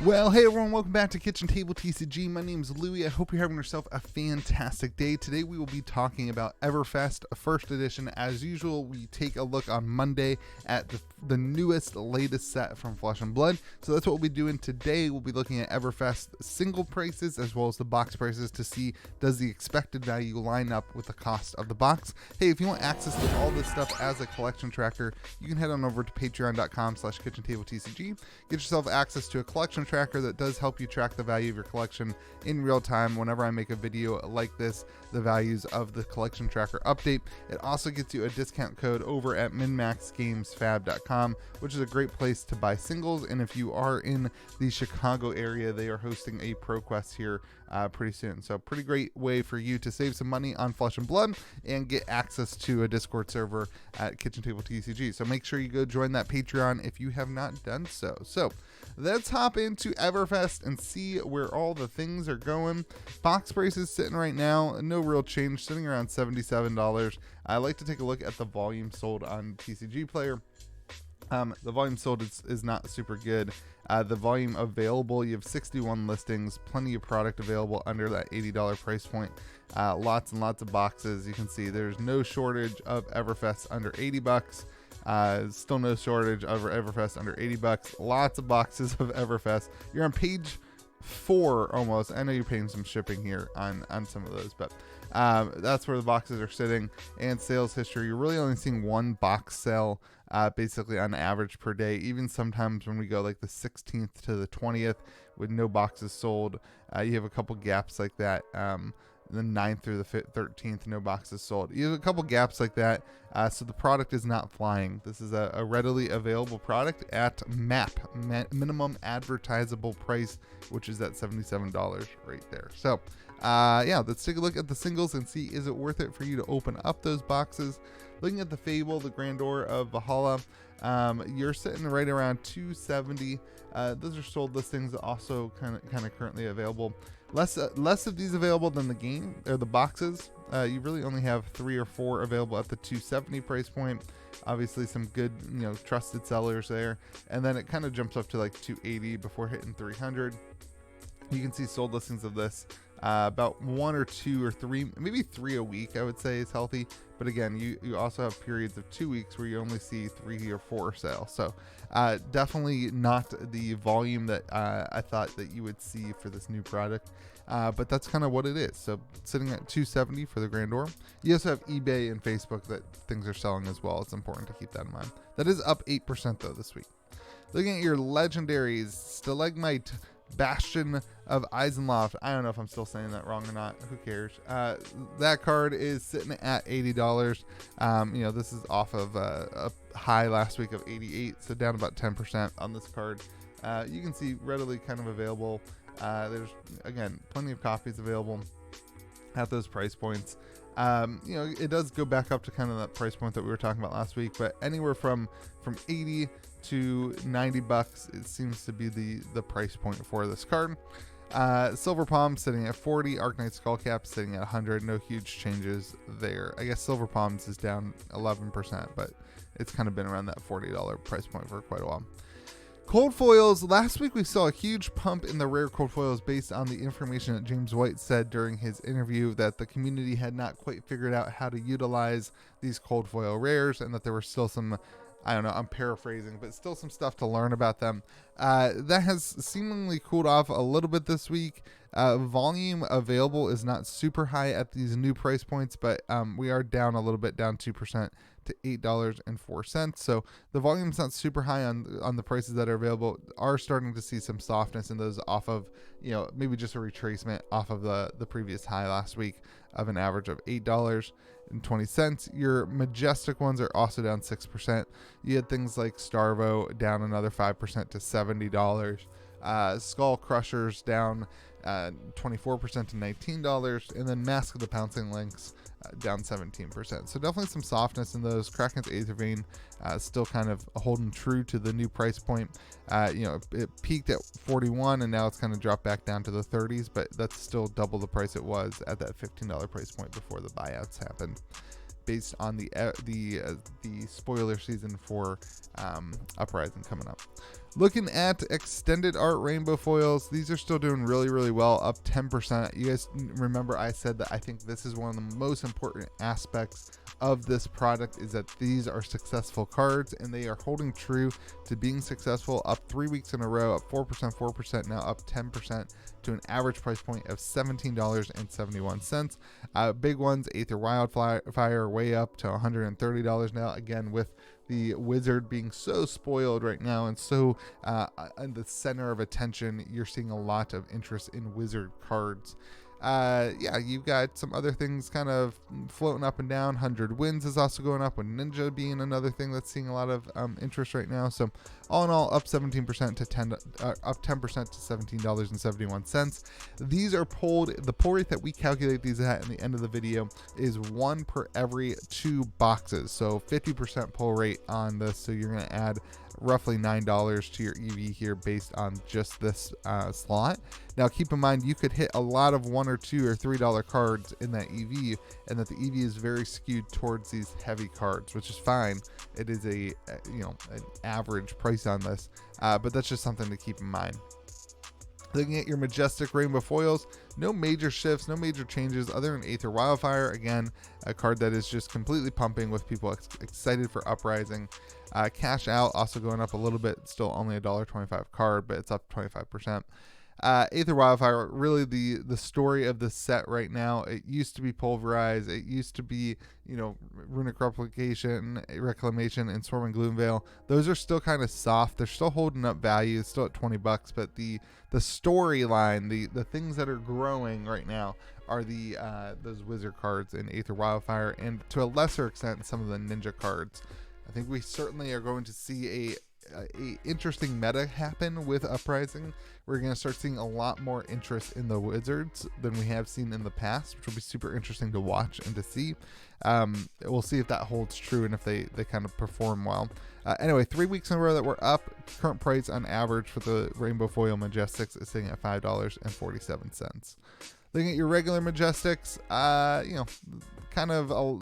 Well, hey everyone, welcome back to Kitchen Table TCG. My name is Louie. I hope you're having yourself a fantastic day. Today we will be talking about Everfest, first edition. As usual, we take a look on Monday at the newest, latest set from Flesh and Blood. So that's what we'll be doing today. We'll be looking at Everfest single prices as well as the box prices to see does the expected value line up with the cost of the box. Hey, if you want access to all this stuff as a collection tracker, you can head on over to patreon.com/KitchenTableTCG. Get yourself access to a collection tracker that does help you track the value of your collection in real time. Whenever I make a video like this, the values of the collection tracker update. It also gets you a discount code over at minmaxgamesfab.com, which is a great place to buy singles. And if you are in the Chicago area, they are hosting a ProQuest here pretty soon. So pretty great way for you to save some money on Flesh and Blood and get access to a Discord server at KitchenTableTCG. So make sure you go join that Patreon if you have not done so. So let's hop into Everfest and see where all the things are going. Box prices sitting right now, no real change, sitting around $77. I like to take a look at the volume sold on TCG Player. The volume sold is not super good. The volume available, you have 61 listings, plenty of product available under that $80 price point. Lots and lots of boxes. You can see there's no shortage of Everfest under $80. Still no shortage of Everfest under $80. Lots of boxes of Everfest. You're on page 4 almost. I know you're paying some shipping here on some of those, but that's where the boxes are sitting. And sales history, you're really only seeing one box sell basically on average per day. Even sometimes when we go like the 16th to the 20th with no boxes sold, you have a couple gaps like that. The 9th through the 13th, no boxes sold. You have a couple gaps like that, so the product is not flying. This is a readily available product at MAP, minimum advertisable price, which is at $77 right there. So yeah, let's take a look at the singles and see, is it worth it for you to open up those boxes? Looking at the Fable, the Grandeur of Valhalla, you're sitting right around $270. Those are sold listings, also kind of currently available. Less of these available than the game or the boxes. You really only have 3 or 4 available at the $270 price point. Obviously some good, trusted sellers there, and then it kind of jumps up to like $280 before hitting $300. You can see sold listings of this. About 1 or 2 or 3, maybe 3 a week, I would say is healthy. But again, you also have periods of 2 weeks where you only see 3 or 4 sales. So definitely not the volume that I thought that you would see for this new product. But that's kind of what it is. So sitting at $270 for the Grandeur. You also have eBay and Facebook that things are selling as well. It's important to keep that in mind. That is up 8% though this week. Looking at your legendaries, Stalagmite, Bastion of Eisenloft. I don't know if I'm still saying that wrong or not. Who cares? That card is sitting at $80. This is off of a high last week of 88, so down about 10% on this card. You can see readily kind of available. There's, again, plenty of copies available at those price points. It does go back up to kind of that price point that we were talking about last week, but anywhere from 80 to $90, it seems to be the price point for this card. Silver Palm sitting at 40, Arknight Skullcap sitting at 100. No huge changes there. I guess Silver Palms is down 11%, but it's kind of been around that $40 price point for quite a while. Cold foils, last week we saw a huge pump in the rare cold foils based on the information that James White said during his interview that the community had not quite figured out how to utilize these cold foil rares and that there were still some, I don't know, I'm paraphrasing, but still some stuff to learn about them. That has seemingly cooled off a little bit this week. Volume available is not super high at these new price points, but we are down a little bit, down 2% to $8.04. So the volume's not super high on the prices that are available. Are starting to see some softness in those off of, maybe just a retracement off of the previous high last week of an average of $8.20. Your majestic ones are also down 6%. You had things like Starvo down another 5% to $70. Skull Crushers down 24% to $19, and then Mask of the Pouncing Lynx down 17%. So definitely some softness in those. Kraken's Aether Vein still kind of holding true to the new price point. It peaked at 41 and now it's kind of dropped back down to the 30s, but that's still double the price it was at that $15 price point before the buyouts happened, based on the spoiler season for Uprising coming up. Looking at extended art rainbow foils, these are still doing really well, up 10%. You guys remember I said that I think this is one of the most important aspects of this product, is that these are successful cards, and they are holding true to being successful, up 3 weeks in a row, up 4%, now up 10% to an average price point of $17.71. Big ones, Aether Wildfire, way up to $130 now, again with the wizard being so spoiled right now and so in the center of attention. You're seeing a lot of interest in wizard cards. Yeah, you've got some other things kind of floating up and down. 100 Wins is also going up, with Ninja being another thing that's seeing a lot of interest right now. So all in all, up 17% to up 10% to $17.71. These are pulled. The pull rate that we calculate these at in the end of the video is 1 per every 2 boxes. So 50% pull rate on this. So you're going to add roughly $9 to your EV here based on just this slot. Now keep in mind, you could hit a lot of $1 or $2 or $3 cards in that EV, and that the EV is very skewed towards these heavy cards, which is fine. It is a an average price on this, but that's just something to keep in mind. Looking at your majestic rainbow foils, no major shifts, no major changes other than Aether Wildfire. Again, a card that is just completely pumping with people excited for Uprising. Cash Out also going up a little bit, still only a $1.25 card, but it's up 25%. Aether Wildfire, really the story of the set right now. It used to be Pulverize, it used to be Runic Replication, Reclamation, and Swarming Gloomveil. Those are still kind of soft. They're still holding up value, still at $20, but the storyline, the things that are growing right now are those wizard cards in Aether Wildfire, and to a lesser extent some of the ninja cards. I think we certainly are going to see a interesting meta happen with Uprising. We're going to start seeing a lot more interest in the wizards than we have seen in the past, which will be super interesting to watch and to see. We'll see if that holds true and if they kind of perform well. Anyway, 3 weeks in a row that we're up. Current price on average for the Rainbow Foil Majestics is sitting at $5.47. Looking at your regular Majestics, kind of a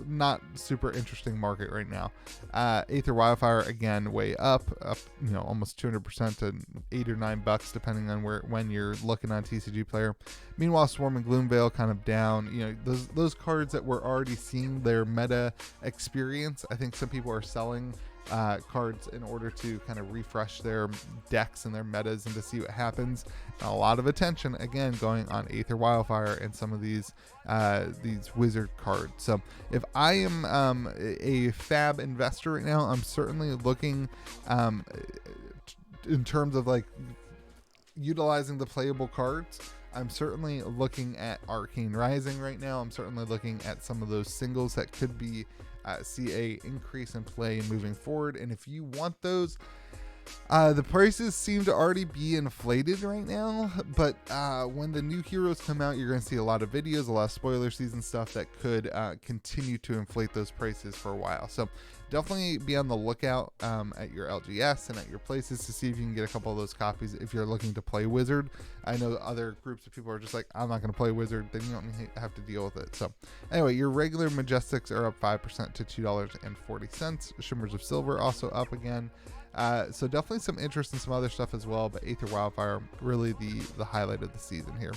not super interesting market right now. Aether Wildfire, again, way up, almost 200% to $8 or $9, depending on when you're looking on TCG Player. Meanwhile, Swarming Gloomveil kind of down. Those cards that we're already seeing their meta experience. I think some people are selling cards in order to kind of refresh their decks and their metas and to see what happens. And a lot of attention again going on Aether Wildfire and some of these wizard cards. So if I am a fab investor right now, I'm certainly looking in terms of like utilizing the playable cards. I'm certainly looking at Arcane Rising right now. I'm certainly looking at some of those singles that could be see a increase in play moving forward. And if you want those, the prices seem to already be inflated right now, but when the new heroes come out, you're going to see a lot of videos, a lot of spoiler season stuff that could continue to inflate those prices for a while. So definitely be on the lookout at your LGS and at your places to see if you can get a couple of those copies if you're looking to play Wizard. I know other groups of people are just like, I'm not going to play Wizard, then you don't have to deal with it. So anyway, your regular Majestics are up 5% to $2.40. Shimmers of Silver also up again. So definitely some interest in some other stuff as well, but Aether Wildfire, really the highlight of the season here.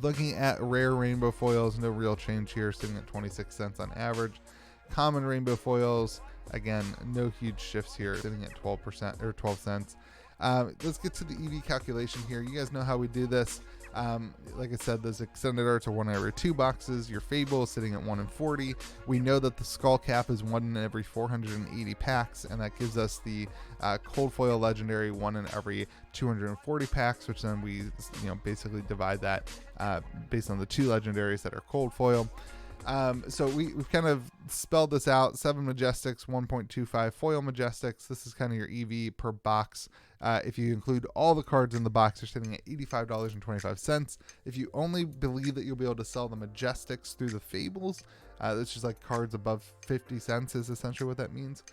Looking at rare rainbow foils, no real change here, sitting at 26 cents on average. Common rainbow foils, again, no huge shifts here, sitting at 12% or 12 cents. Let's get to the EV calculation here. You guys know how we do this. Like I said, those extended arts are 1 every 2 boxes. Your Fable is sitting at 1 in 40. We know that the Skull Cap is 1 in every 480 packs, and that gives us the Cold Foil Legendary 1 in every 240 packs, which then we basically divide that based on the 2 legendaries that are Cold Foil. So we've kind of spelled this out. 7 Majestics, 1.25 Foil Majestics. This is kind of your EV per box. If you include all the cards in the box, you're sitting at $85.25. If you only believe that you'll be able to sell the Majestics through the Fables, That's just like cards above 50 cents is essentially what that means.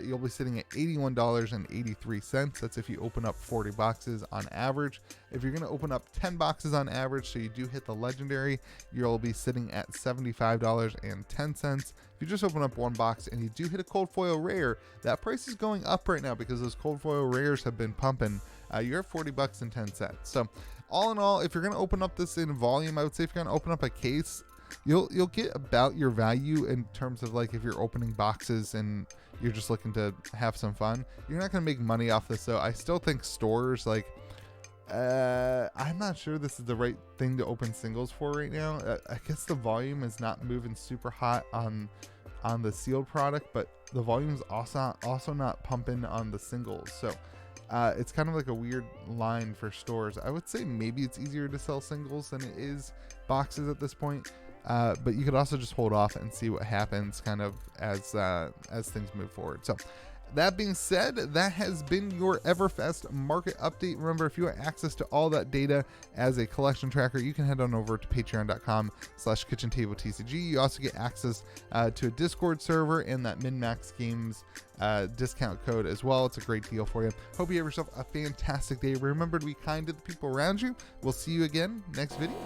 You'll be sitting at $81.83. That's if you open up 40 boxes on average. If you're going to open up 10 boxes on average, so you do hit the legendary, you'll be sitting at $75.10. If you just open up one box and you do hit a cold foil rare, that price is going up right now because those cold foil rares have been pumping. You're at $40.10. So all in all, if you're going to open up this in volume, I would say if you're going to open up a case, you'll get about your value in terms of like if you're opening boxes and you're just looking to have some fun. You're not going to make money off this though. I still think stores like I'm not sure this is the right thing to open singles for right now. I guess the volume is not moving super hot on the sealed product, but the volume's also not pumping on the singles. So it's kind of like a weird line for stores. I would say maybe it's easier to sell singles than it is boxes at this point. But you could also just hold off and see what happens kind of as things move forward. So that being said, that has been your Everfest market update. Remember, if you want access to all that data as a collection tracker, you can head on over to patreon.com/KitchenTableTCG. You also get access to a Discord server and that Min-Max Games discount code as well. It's a great deal for you. Hope you have yourself a fantastic day. Remember to be kind to the people around you. We'll see you again next video.